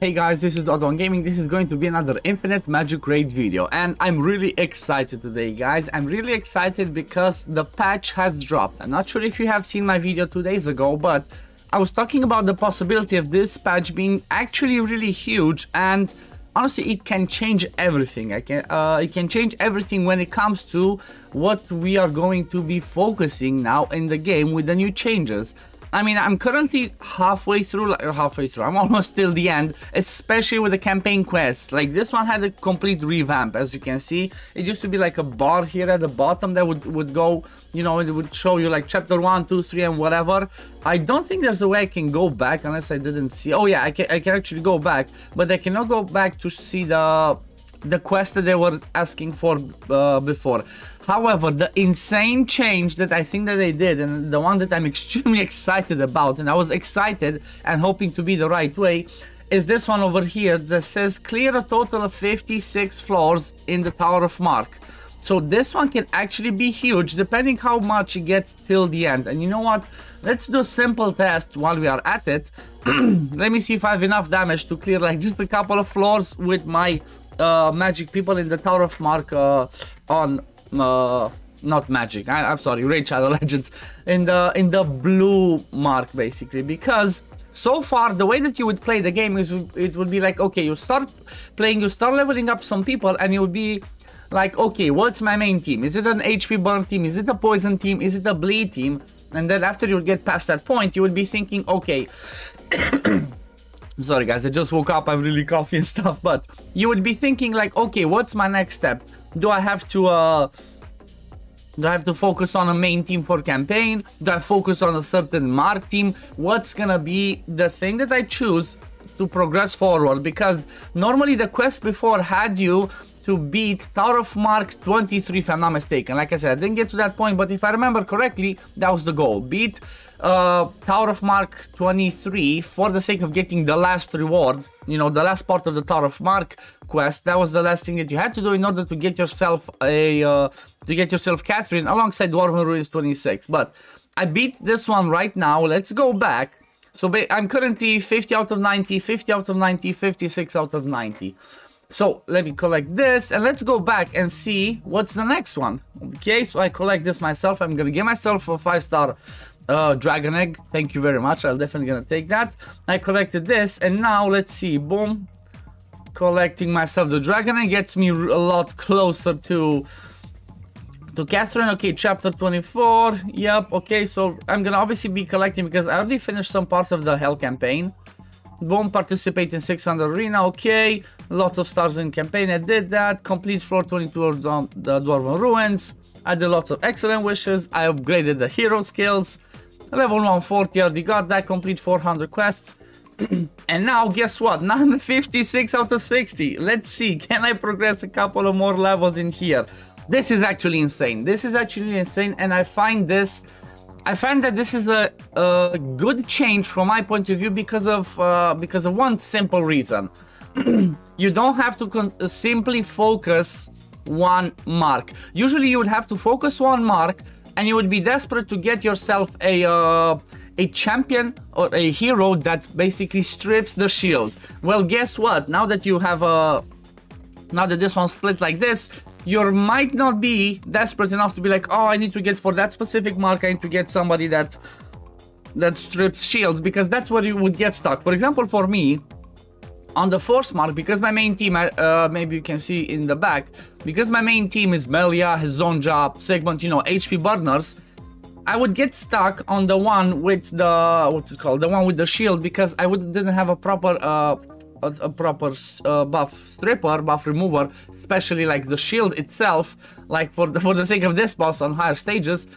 Hey guys, this is Odon Gaming. This is going to be another Infinite Magicraid video, and I'm really excited today, guys. I'm really excited because the patch has dropped. I'm not sure if you have seen my video 2 days ago, but I was talking about the possibility of this patch being actually really huge, and honestly, it can change everything. It can change everything when it comes to what we are going to be focusing now in the game with the new changes. I mean, I'm currently halfway through. I'm almost till the end, especially with the campaign quests. Like, this one had a complete revamp, as you can see. It used to be like a bar here at the bottom that would go, you know, it would show you like chapter 1, 2, 3 and whatever. I don't think there's a way I can go back unless I didn't see. Oh yeah, I can actually go back, but I cannot go back to see the quest that they were asking for before. However, the insane change that I think that they did, and the one that I'm extremely excited about, and I was excited and hoping to be the right way, is this one over here that says clear a total of 56 floors in the Tower of Mark. So this one can actually be huge depending how much it gets till the end. And you know what? Let's do a simple test while we are at it. Let me see if I have enough damage to clear like just a couple of floors with my magic people in the Tower of Mark not magic, I'm sorry, Raid Shadow Legends, in the blue mark, basically. Because so far the way that you would play the game is it would be like, okay, you start playing, you start leveling up some people, and you would be like, okay, what's my main team? Is it an HP burn team? Is it a poison team? Is it a bleed team? And then after you get past that point, you would be thinking, okay, sorry guys, I just woke up, I'm really coffee and stuff, but you would be thinking like, okay, what's my next step? Do I have to focus on a main team for campaign? Do I focus on a certain mark team? What's gonna be the thing that I choose to progress forward? Because normally the quest before had you to beat Tower of Mark 23, if I'm not mistaken. Like I said, I didn't get to that point, but if I remember correctly, that was the goal. Beat Tower of Mark 23 for the sake of getting the last reward, you know, the last part of the Tower of Mark quest. That was the last thing that you had to do in order to get yourself Catherine alongside Dwarven Ruins 26. But I beat this one right now. Let's go back. So I'm currently 50 out of 90, 50 out of 90, 56 out of 90. So let me collect this and let's go back and see what's the next one. Okay, so I collect this myself. I'm gonna give myself a 5-star dragon egg. Thank you very much. I'm definitely gonna take that. I collected this, and now let's see. Boom, collecting myself the dragon egg gets me a lot closer to Catherine. Okay, chapter 24. Yep. Okay, so I'm gonna obviously be collecting because I already finished some parts of the Hell campaign. Boom, participate in 600 arena. Okay, lots of stars in campaign. I did that. Complete floor 22 of the Dwarven Ruins. I did lots of excellent wishes. I upgraded the hero skills. Level 140, already got that. Complete 400 quests. And now, guess what? Now I'm 56 out of 60. Let's see, can I progress a couple of more levels in here? This is actually insane. This is actually insane, and I find that this is a good change from my point of view because of one simple reason. You don't have to simply focus one mark. Usually you would have to focus one mark, and you would be desperate to get yourself a champion or a hero that basically strips the shield. Well, guess what? Now that you have now that this one's split like this, you might not be desperate enough to be like, oh, I need to get for that specific mark, I need to get somebody that strips shields, because that's where you would get stuck. For example, for me, on the force mark, because my main team, maybe you can see in the back, because my main team is Melia, Zonja, Segment, you know, HP burners, I would get stuck on the one with the, what's it called, the one with the shield, because I didn't have a proper buff remover, especially like the shield itself, like for the sake of this boss on higher stages.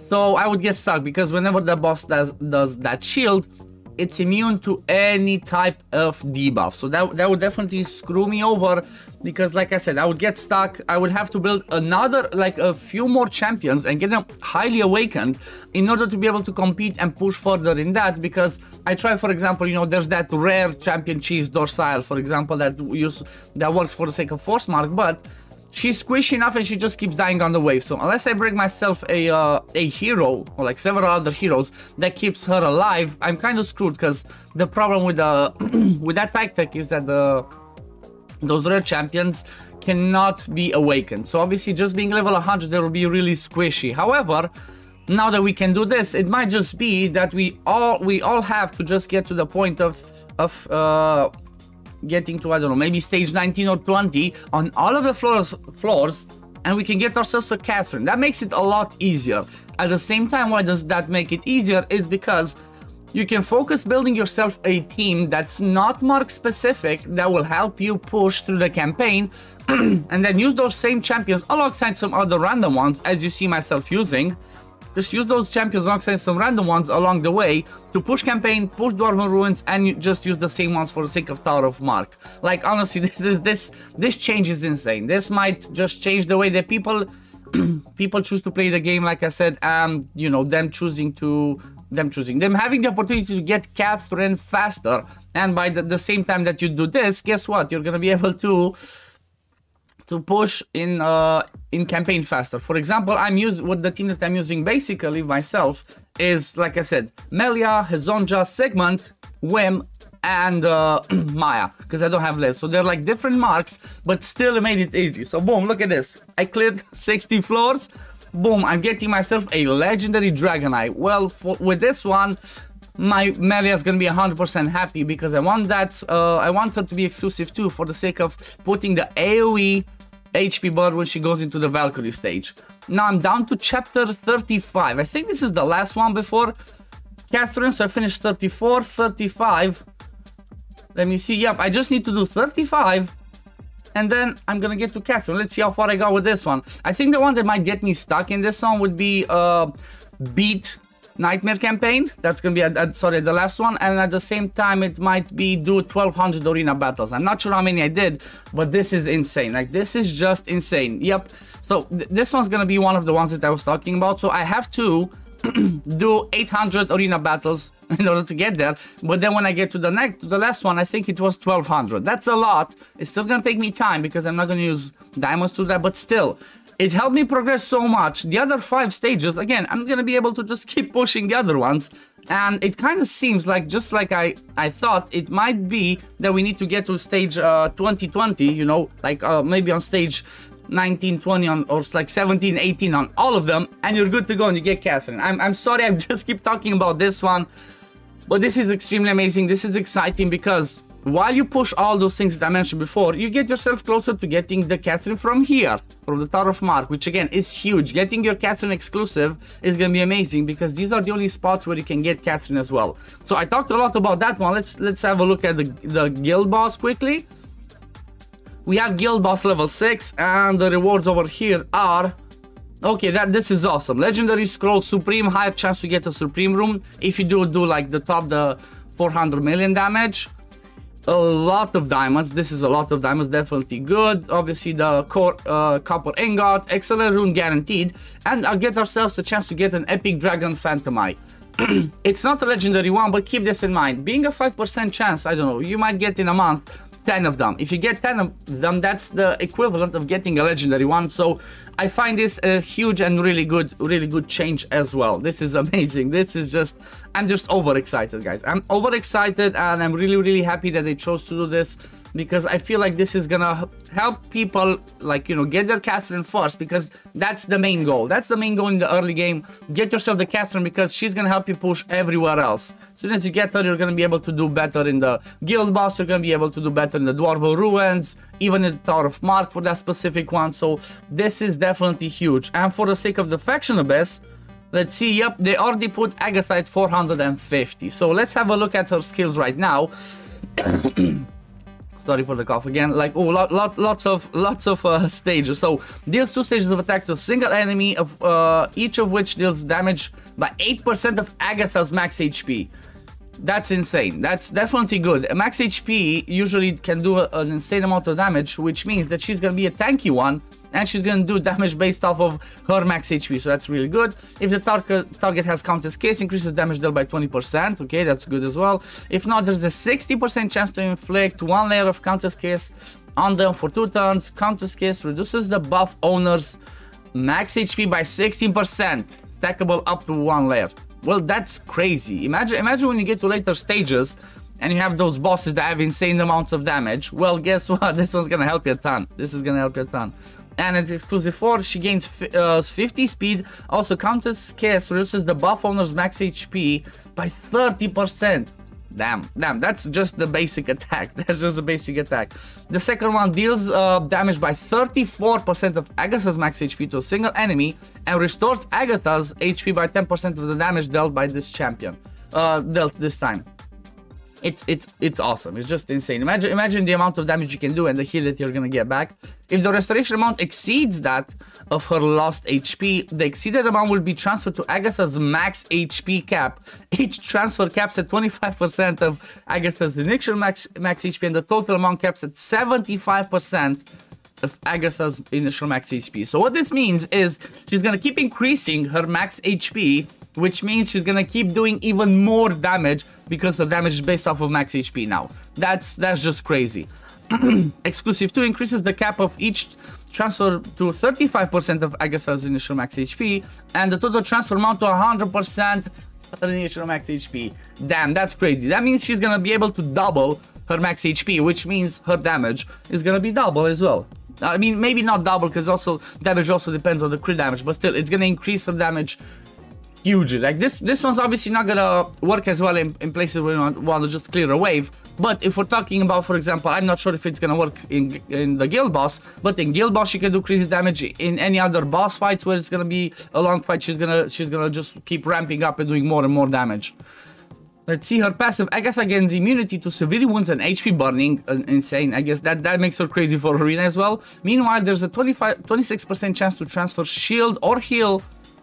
So I would get stuck because whenever the boss does that shield, it's immune to any type of debuff. So that would definitely screw me over, because like I said, I would get stuck. I would have to build another, like a few more champions and get them highly awakened in order to be able to compete and push further in that. Because I try, for example, you know, there's that rare champion cheese dorsile, for example, that works for the sake of force mark, but she's squishy enough and she just keeps dying on the wave. So unless I bring myself a hero or like several other heroes that keeps her alive, I'm kind of screwed, because the problem with the with that tactic is that those rare champions cannot be awakened. So obviously just being level 100, they will be really squishy. However, now that we can do this, it might just be that we all have to just get to the point of getting to, I don't know, maybe stage 19 or 20 on all of the floors, and we can get ourselves a Catherine. That makes it a lot easier. At the same time, why does that make it easier is because you can focus building yourself a team that's not mark specific, that will help you push through the campaign, and then use those same champions alongside some other random ones, as you see myself using. Just use those champions alongside some random ones along the way to push campaign, push Dwarven Ruins, and you just use the same ones for the sake of Tower of Mark. Like, honestly, this change is insane. This might just change the way that people choose to play the game, like I said, and, you know, them having the opportunity to get Catherine faster. And by the same time that you do this, guess what? You're gonna be able to push in campaign faster. For example, what the team that I'm using basically myself is, like I said, Melia, Hezonja, Sigmund, Wim, and Maya, because I don't have less. So they're like different marks, but still made it easy. So boom, look at this. I cleared 60 floors. Boom, I'm getting myself a legendary Dragon Eye. Well, with this one, my Melia is gonna be 100% happy, because I want that. I want her to be exclusive too, for the sake of putting the AoE HP bar when she goes into the Valkyrie stage. Now I'm down to chapter 35. I think this is the last one before Catherine, so I finished 34, 35. Let me see. Yep, I just need to do 35, and then I'm gonna get to Catherine. Let's see how far I got with this one. I think the one that might get me stuck in this one would be beat Nightmare campaign. That's gonna be sorry, the last one, and at the same time it might be do 1200 arena battles. I'm not sure how many I did, but this is insane. Like, this is just insane. Yep. So this one's gonna be one of the ones that I was talking about. So I have to do 800 arena battles in order to get there, but then when I get to the last one, I think it was 1200. That's a lot. It's still gonna take me time, because I'm not gonna use diamonds to that, but still, it helped me progress so much. The other 5 stages, again, I'm gonna be able to just keep pushing the other ones, and it kind of seems like, just like I thought, it might be that we need to get to stage 2020, you know, like maybe on stage 19, 20 on, or like 17, 18 on all of them, and you're good to go and you get Catherine. I'm sorry, I just keep talking about this one, but this is extremely amazing. This is exciting, because while you push all those things that I mentioned before, you get yourself closer to getting the Catherine from here, from the Tower of Mark, which again is huge. Getting your Catherine exclusive is gonna be amazing, because these are the only spots where you can get Catherine as well. So I talked a lot about that one. Let's have a look at the guild boss quickly. We have guild boss level 6, and the rewards over here are, okay, this is awesome. Legendary scroll, supreme, higher chance to get a supreme room if you do like the 400 million damage. A lot of diamonds. This is a lot of diamonds, definitely good. Obviously the core copper ingot, excellent rune guaranteed, and I'll get ourselves a chance to get an epic dragon phantom eye. It's not a legendary one, but keep this in mind. Being a 5% chance, I don't know, you might get in a month 10 of them. If you get 10 of them, that's the equivalent of getting a legendary one. So I find this a huge and really good change as well. This is amazing. This is just, I'm just overexcited, guys. I'm overexcited, and I'm really happy that they chose to do this, because I feel like this is gonna help people, like, you know, get their Catherine first, because that's the main goal. That's the main goal in the early game. Get yourself the Catherine, because she's gonna help you push everywhere else. As soon as you get her, you're gonna be able to do better in the guild boss. You're gonna be able to do better in the Dwarven Ruins, even in the Tower of Mark for that specific one. So this is definitely huge. And for the sake of the Faction Abyss, let's see. Yep, they already put Agatha at 450. So let's have a look at her skills right now. Sorry for the cough again. Like, oh, lots of stages. So deals 2 stages of attack to a single enemy, of each of which deals damage by 8% of Agatha's max HP. That's insane. That's definitely good. A max HP usually can do an insane amount of damage, which means that she's gonna be a tanky one, and she's gonna do damage based off of her max HP, so that's really good. If the target has Countess Case, increases damage dealt by 20%, okay, that's good as well. If not, there's a 60% chance to inflict 1 layer of Countess Case on them for 2 turns. Countess Kiss reduces the buff owner's max HP by 16%, stackable up to 1 layer. Well, that's crazy. Imagine when you get to later stages and you have those bosses that have insane amounts of damage. Well, guess what? This one's gonna help you a ton. This is gonna help you a ton. And it's exclusive 4, she gains 50 speed. Also, Countess Kiss reduces the buff owner's max HP by 30%. Damn, that's just the basic attack. That's just the basic attack. The second one deals damage by 34% of Agatha's max HP to a single enemy and restores Agatha's HP by 10% of the damage dealt by this champion. Dealt this time. It's awesome. It's just insane. Imagine the amount of damage you can do and the heal that you're gonna get back. If the restoration amount exceeds that of her lost HP, the exceeded amount will be transferred to Agatha's max HP cap. Each transfer caps at 25% of Agatha's initial max HP, and the total amount caps at 75% of Agatha's initial max HP. So what this means is she's gonna keep increasing her max HP, which means she's gonna keep doing even more damage because the damage is based off of max HP now. That's just crazy. Exclusive 2 increases the cap of each transfer to 35% of Agatha's initial max HP, and the total transfer amount to 100% of her initial max HP. Damn, that's crazy. That means she's gonna be able to double her max HP, which means her damage is gonna be double as well. I mean, maybe not double, because also damage also depends on the crit damage, but still, it's gonna increase her damage hugely. Like this one's obviously not gonna work as well in places where you want to just clear a wave. But if we're talking about, for example, I'm not sure if it's gonna work in the guild boss, but in guild boss you can do crazy damage. In any other boss fights where it's gonna be a long fight, she's gonna just keep ramping up and doing more and more damage. Let's see her passive. Agatha gains immunity to severe wounds and HP burning. Insane. I guess that makes her crazy for arena as well. Meanwhile, there's a 26% chance to transfer shield or heal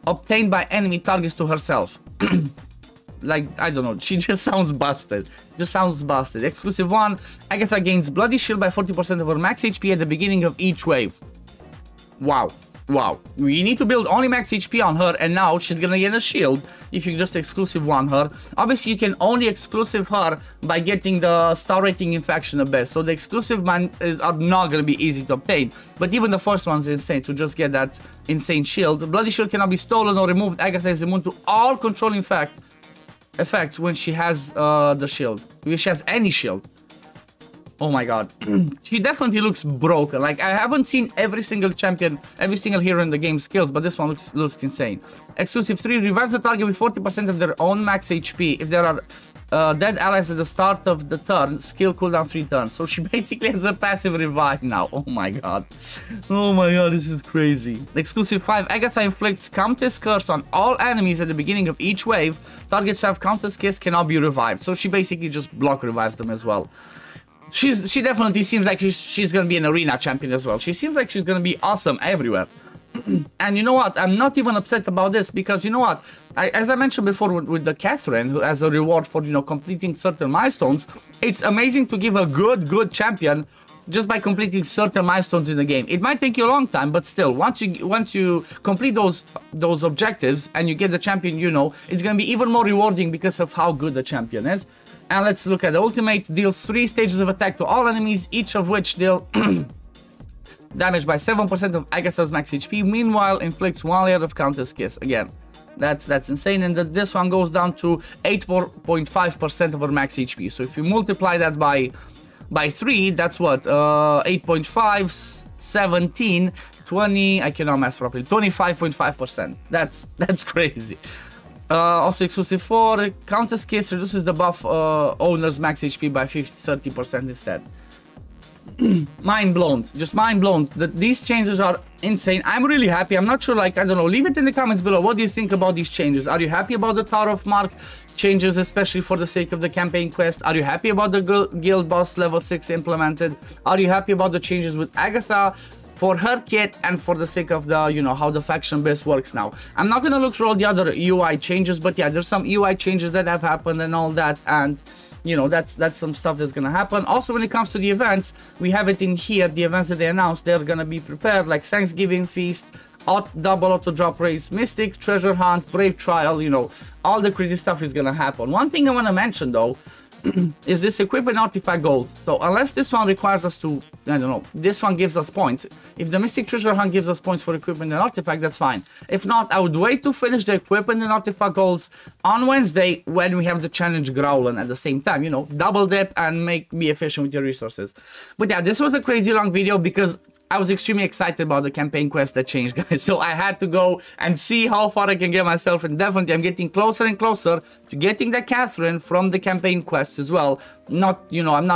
obtained by enemy targets to herself. Like, I don't know, she just sounds busted. Exclusive 1, Agatha gains bloody shield by 40% of her max HP at the beginning of each wave. Wow. You need to build only max HP on her, and now she's gonna get a shield if you just exclusive 1 her. Obviously, you can only exclusive her by getting the star rating infection at best. So the exclusive are not gonna be easy to obtain. But even the first one's insane to just get that insane shield. The bloody shield cannot be stolen or removed. Agatha is immune to all controlling effects when she has the shield. If she has any shield. Oh my god. She definitely looks broken. Like, I haven't seen every single champion, every single hero in the game skills, but this one looks insane. Exclusive 3, revives the target with 40% of their own max HP if there are dead allies at the start of the turn. Skill cooldown 3 turns. So she basically has a passive revive now. Oh my god. Oh my god, this is crazy. Exclusive 5, Agatha inflicts Countess Curse on all enemies at the beginning of each wave. Targets who have Countess Kiss cannot be revived. So she basically just block revives them as well. She definitely seems like she's gonna be an arena champion as well. She seems like she's gonna be awesome everywhere. And you know what? I'm not even upset about this, because you know what? As I mentioned before with the Catherine, who has a reward for, you know, completing certain milestones, it's amazing to give a good champion just by completing certain milestones in the game. It might take you a long time, but still, once you complete those objectives and you get the champion, you know, it's gonna be even more rewarding because of how good the champion is. And let's look at the ultimate. Deals 3 stages of attack to all enemies, each of which deal damage by 7% of Agatha's max HP. Meanwhile, inflicts 1 layer of Countess Kiss. Again, that's insane. And this one goes down to 84.5% of her max HP. So if you multiply that by 3, that's what? 8.5, 17, 20. I cannot math properly. 25.5%. That's crazy. Also exclusive 4, Countess Kiss reduces the buff owner's max HP by 30% instead. Mind blown, just mind blown. These changes are insane. I'm really happy. I'm not sure, like, I don't know, leave it in the comments below. What do you think about these changes? Are you happy about the Tower of Mark changes, especially for the sake of the campaign quest? Are you happy about the guild boss level 6 implemented? Are you happy about the changes with Agatha for her kit and for the sake of the, you know, how the faction base works now? I'm not gonna look through all the other UI changes, but yeah, there's some UI changes that have happened and all that, and you know, that's some stuff that's gonna happen. Also, when it comes to the events, we have it in here. The events that they announced, they're gonna be prepared, like Thanksgiving Feast, double auto drop race, Mystic, Treasure Hunt, Brave Trial. You know, all the crazy stuff is gonna happen. One thing I want to mention though is this equipment artifact gold. So unless this one requires us to I don't know, this one gives us points. If the Mystic Treasure Hunt gives us points for equipment and artifact, that's fine. If not, I would wait to finish the equipment and artifact goals on Wednesday when we have the challenge Growlin at the same time, you know, double dip and be efficient with your resources. But yeah, this was a crazy long video because I was extremely excited about the campaign quest that changed, guys. So I had to go and see how far I can get myself, and definitely I'm getting closer and closer to getting the Catherine from the campaign quest as well. Not, you know, I'm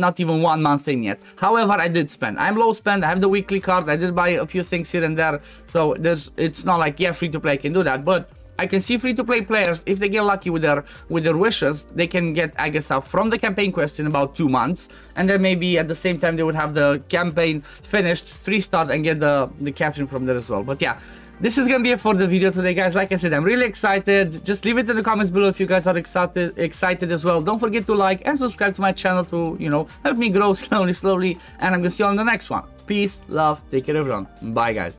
not even 1 month in yet. However, I did spend. I'm low spend. I have the weekly card. I did buy a few things here and there. So it's not like, yeah, free to play can do that, but I can see free-to-play players, if they get lucky with their wishes, they can get Agatha from the campaign quest in about 2 months, and then maybe at the same time they would have the campaign finished, 3-star, and get the Catherine from there as well. But yeah, this is gonna be it for the video today, guys. Like I said, I'm really excited. Just leave it in the comments below if you guys are excited as well. Don't forget to like and subscribe to my channel to, you know, help me grow slowly, and I'm gonna see you on the next one. Peace, love, take care everyone. Bye, guys.